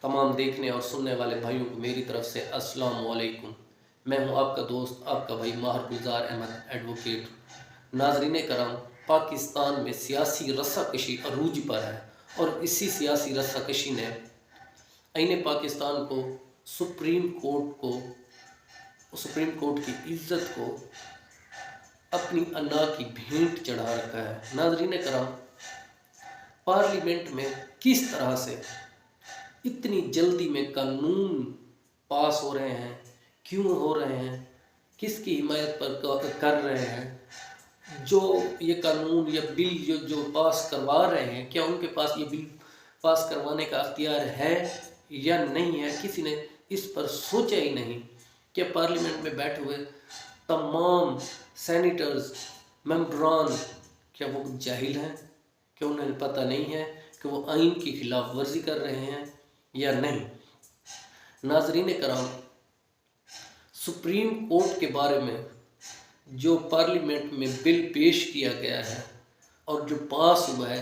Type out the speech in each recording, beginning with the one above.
तमाम देखने और सुनने वाले भाइयों को मेरी तरफ से अस्सलाम वालेकुम। मैं हूं आपका दोस्त, आपका भाई माहर गुलजार अहमद एडवोकेट। नाज़रीन करम, पाकिस्तान में सियासी रस्साकशी अरूज पर है और इसी सियासी रस्साकशी ने आईन पाकिस्तान को, सुप्रीम कोर्ट की इज़्ज़त को अपनी अना की भेंट चढ़ा रखा है। नाज़रीन करम, पार्लियामेंट में किस तरह से इतनी जल्दी में कानून पास हो रहे हैं, क्यों हो रहे हैं, किसकी हिमायत पर कर रहे हैं, जो ये कानून या बिल जो पास करवा रहे हैं, क्या उनके पास ये बिल पास करवाने का अख्तियार है या नहीं है, किसी ने इस पर सोचा ही नहीं। क्या पार्लियामेंट में बैठे हुए तमाम सेनेटर्स, मेंबरान, क्या वो जाहिल हैं? क्या उन्हें पता नहीं है कि वो आइन की खिलाफ वर्जी कर रहे हैं या नहीं? नाजरीन कराम, सुप्रीम कोर्ट के बारे में जो पार्लियामेंट में बिल पेश किया गया है और जो पास हुआ है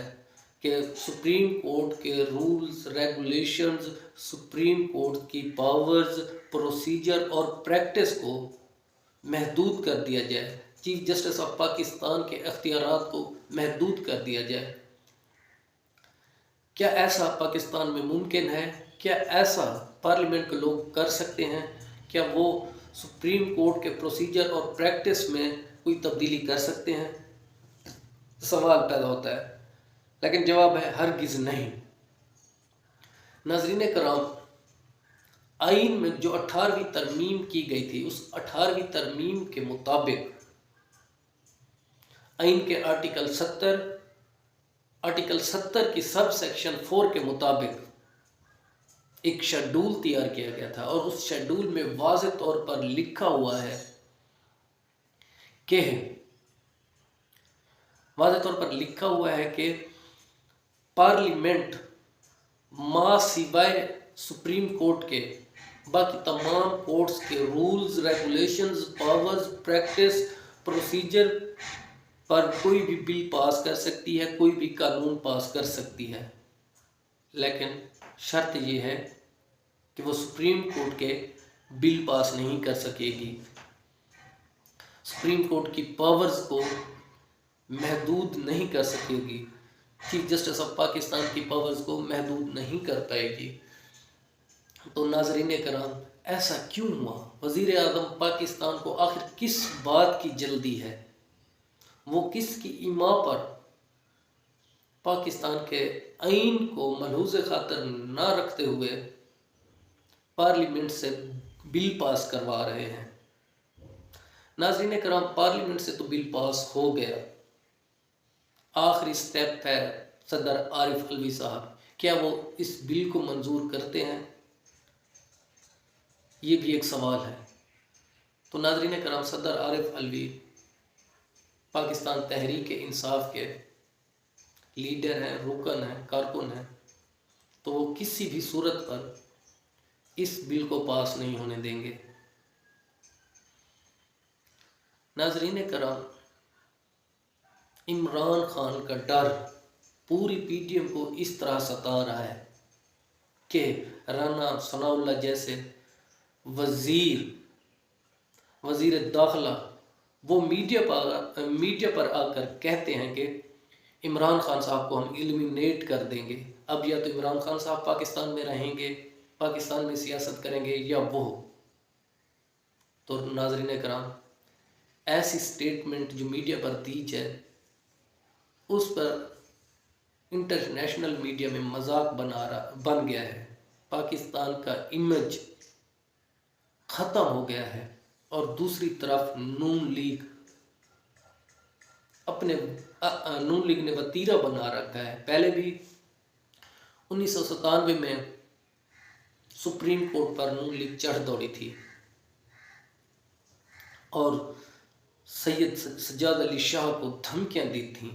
कि सुप्रीम कोर्ट के रूल्स रेगुलेशंस, सुप्रीम कोर्ट की पावर्स, प्रोसीजर और प्रैक्टिस को महदूद कर दिया जाए, चीफ जस्टिस ऑफ पाकिस्तान के अख्तियारात को महदूद कर दिया जाए। क्या ऐसा पाकिस्तान में मुमकिन है? क्या ऐसा पार्लियामेंट के लोग कर सकते हैं? क्या वो सुप्रीम कोर्ट के प्रोसीजर और प्रैक्टिस में कोई तब्दीली कर सकते हैं? सवाल पैदा होता है, लेकिन जवाब है हरगिज़ नहीं। नाज़रीन कराम, आइन में जो 18वीं तरमीम की गई थी, उस 18वीं तरमीम के मुताबिक आइन के आर्टिकल 70 की सब सेक्शन 4 के मुताबिक एक शेड्यूल तैयार किया गया था और उस शेड्यूल में वाज़ेह तौर पर लिखा हुआ है कि पार्लियामेंट मां सिवाय सुप्रीम कोर्ट के बाकी तमाम कोर्ट्स के rules regulations, powers, practice, procedure पर कोई भी बिल पास कर सकती है, कोई भी कानून पास कर सकती है, लेकिन शर्त ये है कि वो सुप्रीम कोर्ट के बिल पास नहीं कर सकेगी, सुप्रीम कोर्ट की पावर्स को महदूद नहीं कर सकेगी, चीफ जस्टिस ऑफ पाकिस्तान की पावर्स को महदूद नहीं कर पाएगी। तो नाज़रीन कराम, ऐसा क्यों हुआ? वज़ीर आज़म पाकिस्तान को आखिर किस बात की जल्दी है? वो किसकी इमा पर पाकिस्तान के आइन को मलहूज़ खातर ना रखते हुए पार्लियामेंट से बिल पास करवा रहे हैं? नाज़रीन कराम, पार्लियामेंट से तो बिल पास हो गया, आखिरी स्टेप है सदर आरिफ अलवी साहब। क्या वो इस बिल को मंजूर करते हैं? ये भी एक सवाल है। तो नाज़रीन कराम, सदर आरिफ अलवी पाकिस्तान तहरीक इंसाफ के लीडर हैं, रुकन हैं, कारकुन हैं, तो वो किसी भी सूरत पर इस बिल को पास नहीं होने देंगे। नाज़रीन कराम, इमरान खान का डर पूरी पीटीएम को इस तरह सता रहा है कि राना सनाउल्लाह जैसे वज़ीर दाखिला वो मीडिया पर आकर कहते हैं कि इमरान खान साहब को हम एलिमिनेट कर देंगे। अब या तो इमरान खान साहब पाकिस्तान में रहेंगे, पाकिस्तान में सियासत करेंगे, या वो। तो नाज़रीन कराम, ऐसी स्टेटमेंट जो मीडिया पर दी जाए, उस पर इंटरनेशनल मीडिया में मजाक बन गया है। पाकिस्तान का इमेज ख़त्म हो गया है और दूसरी तरफ नून लीग ने वतीरा बना रखा है। पहले भी 1997 में सुप्रीम कोर्ट पर नून लीग चढ़ दौड़ी थी और सैयद सज्जाद अली शाह को धमकियां दी थी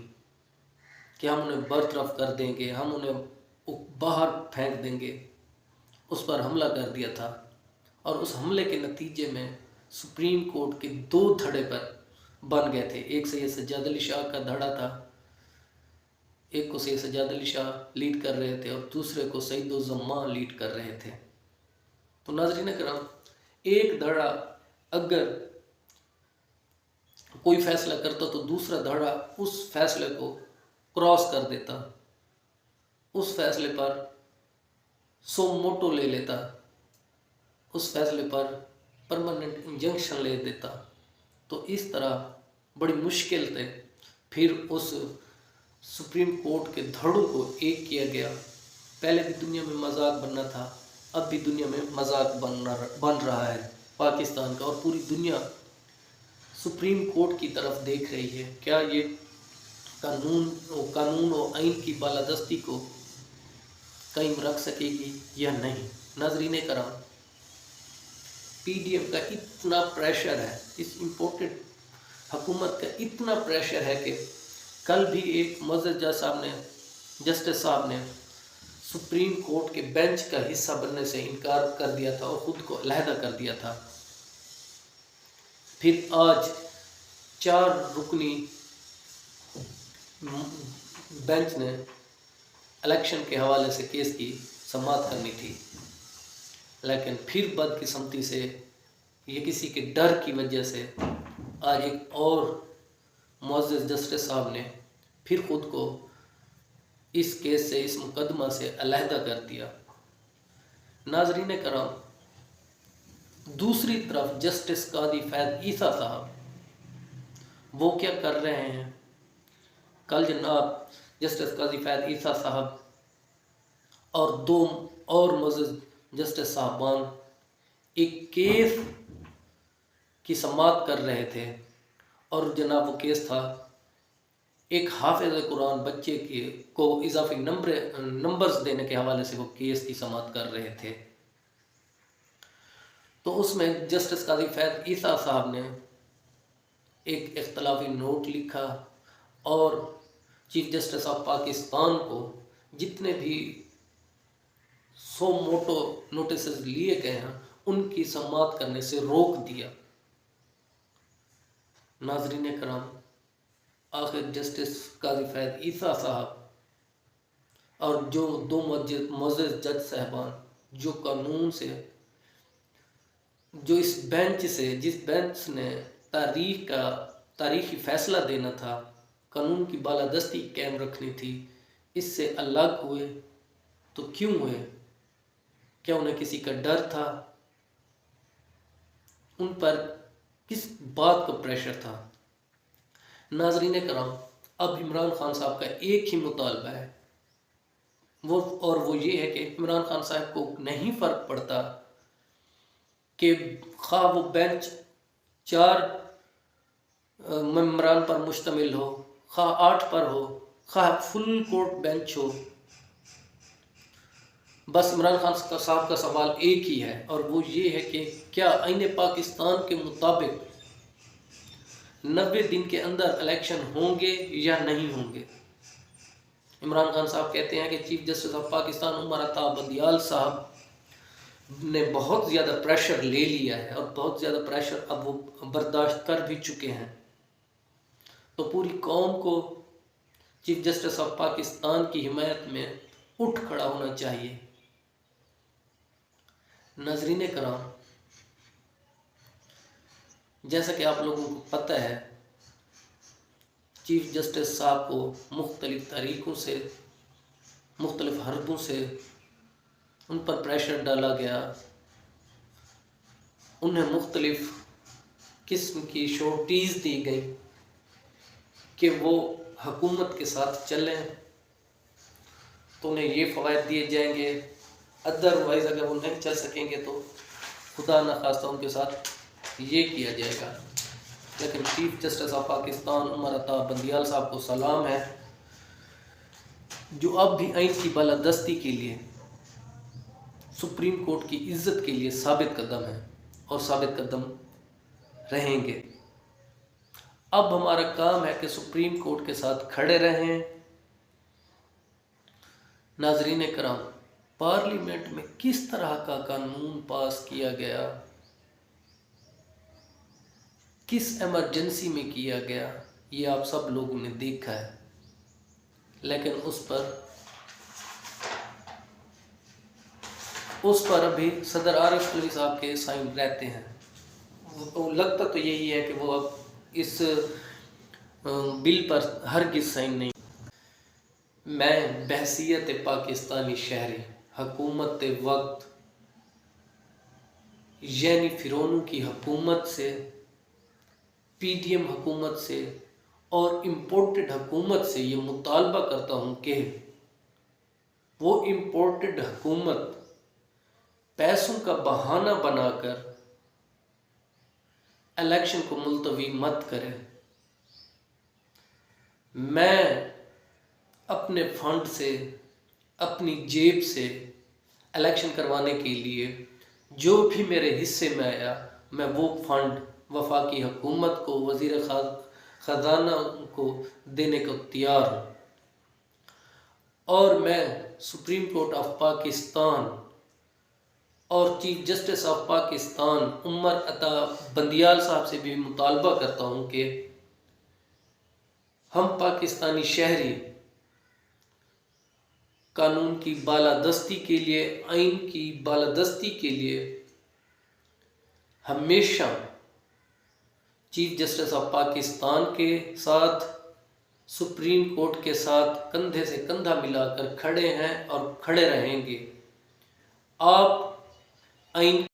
कि हम उन्हें बरतरफ कर देंगे, हम उन्हें बाहर फेंक देंगे। उस पर हमला कर दिया था और उस हमले के नतीजे में सुप्रीम कोर्ट के 2 धड़े पर बन गए थे। एक सैयद सज्जाद अली शाह का धड़ा था, एक को सैयद सज्जाद अली शाह लीड कर रहे थे और दूसरे को सईदुज़्ज़मान लीड कर रहे थे। तो नाज़रीन करम, एक धड़ा अगर कोई फैसला करता तो दूसरा धड़ा उस फैसले को क्रॉस कर देता, उस फैसले पर सो मोटो ले लेता, उस फैसले पर परमानेंट इंजंक्शन ले देता। तो इस तरह बड़ी मुश्किल से फिर उस सुप्रीम कोर्ट के धड़ों को एक किया गया। पहले भी दुनिया में मजाक बनना था, अब भी दुनिया में मजाक बन रहा है पाकिस्तान का, और पूरी दुनिया सुप्रीम कोर्ट की तरफ देख रही है। क्या ये कानून और आइन की बालादस्ती को कायम रख सकेगी या नहीं। नाज़रीन करम, पीडीएम का इतना प्रेशर है, इस इम्पोर्टेड हुकूमत का इतना प्रेशर है कि कल भी एक मुअज़्ज़ज़ जस्टिस साहब ने सुप्रीम कोर्ट के बेंच का हिस्सा बनने से इनकार कर दिया था और ख़ुद को अलहदा कर दिया था। फिर आज 4 रुकनी बेंच ने इलेक्शन के हवाले से केस की समाअत करनी थी, लेकिन फिर बदकिस्मती से ये किसी के डर की वजह से आज एक और मुअज़्ज़ज़ जस्टिस साहब ने फिर ख़ुद को इस केस से, इस मुकदमा से अलहदा कर दिया। नाज़रीन करम, दूसरी तरफ जस्टिस कादी फैज़ ईसा साहब वो क्या कर रहे हैं। कल जनाब जस्टिस कादी फैज़ ईसा साहब और 2 और मुअज़्ज़ज़ जस्टिस साहबान एक केस की समाअत कर रहे थे, और जनाब वो केस था एक हाफिज़ कुरान बच्चे को इजाफी नंबर्स देने के हवाले से वो केस की समाअत कर रहे थे। तो उसमें जस्टिस कादी फैज़ ईसा साहब ने एक इख्तलाफी नोट लिखा और चीफ जस्टिस ऑफ पाकिस्तान को जितने भी 100 मोटो नोटिस लिए गए हैं उनकी समाअत करने से रोक दिया। नाज़रीन करम, आखिर जस्टिस कादी फैज़ ईसा साहब और जो 2 मुअज़्ज़ज़ जज साहबान जो कानून से, जो इस बेंच से, जिस बेंच ने तारीखी फैसला देना था, कानून की बालादस्ती कायम रखनी थी, इससे अलग हुए तो क्यों हुए? क्या उन्हें किसी का डर था? उन पर किस बात का प्रेशर था? नाज़रीन करम, अब इमरान खान साहब का एक ही मुतालबा है, वो ये है कि इमरान खान साहब को नहीं फ़र्क पड़ता कि खा वो बेंच 4 मेंबरान पर मुश्तमिल हो, खा 8 पर हो, खा फुल कोर्ट बेंच हो। बस इमरान खान साहब का सवाल एक ही है, और वो ये है कि क्या आईन पाकिस्तान के मुताबिक 90 दिन के अंदर इलेक्शन होंगे या नहीं होंगे। इमरान खान साहब कहते हैं कि chief justice of Pakistan Umar Ata Bandial साहब ने बहुत ज़्यादा प्रेशर ले लिया है और बहुत ज़्यादा प्रेशर अब वो बर्दाश्त कर भी चुके हैं। तो पूरी कौम को चीफ जस्टिस ऑफ पाकिस्तान की हिमायत में उठ खड़ा होना चाहिए। नाज़रीन कराम, जैसा कि आप लोगों को पता है, चीफ जस्टिस साहब को मुख्तलिफ तरीक़ों से, मुख्तलिफ हरबों से उन पर प्रेशर डाला गया, उन्हें मुख्तलिफ किस्म की शोर्टीज़ दी गई कि वो हुकूमत के साथ चलें तो उन्हें ये फ़वाइद दिए जाएंगे, अदरवाइज़ अगर वो नहीं चल सकेंगे तो खुदा न खास्ता उनके साथ ये किया जाएगा। लेकिन chief justice of Pakistan Umar Ata Bandial साहब को सलाम है, जो अब भी आइन की बालादस्ती के लिए, सुप्रीम कोर्ट की इज़्ज़त के लिए साबित कदम है और साबित कदम रहेंगे। अब हमारा काम है कि सुप्रीम कोर्ट के साथ खड़े रहें। नाज़रीन कराम, पार्लियामेंट में किस तरह का कानून पास किया गया, किस इमरजेंसी में किया गया, ये आप सब लोगों ने देखा है। लेकिन उस पर अभी सदर आरिफ अलवी साहब के साइन रहते हैं। लगता तो यही है कि वो अब इस बिल पर हरगिज़ साइन नहीं। मैं बहसीयत पाकिस्तानी शहरी हुकूमत वक्त यानी फ़िरौनों की हुकूमत से, PDM हुकूमत से और इम्पोर्टेड हुकूमत से ये मुतालबा करता हूँ कि वो इम्पोर्टेड हुकूमत पैसों का बहाना बनाकर इलेक्शन को मुलतवी मत करे। मैं अपने फंड से, अपनी जेब से इलेक्शन करवाने के लिए जो भी मेरे हिस्से में आया, मैं वो फंड वफाकी हुकूमत को, वज़ीर ख़जाना को देने को तैयार हूँ। और मैं सुप्रीम कोर्ट ऑफ पाकिस्तान और chief justice of Pakistan Umar Ata Bandial साहब से भी मुतालबा करता हूँ कि हम पाकिस्तानी शहरी कानून की बालादस्ती के लिए, आइन की बालादस्ती के लिए हमेशा चीफ जस्टिस ऑफ पाकिस्तान के साथ, सुप्रीम कोर्ट के साथ कंधे से कंधा मिलाकर खड़े हैं और खड़े रहेंगे। आप आइन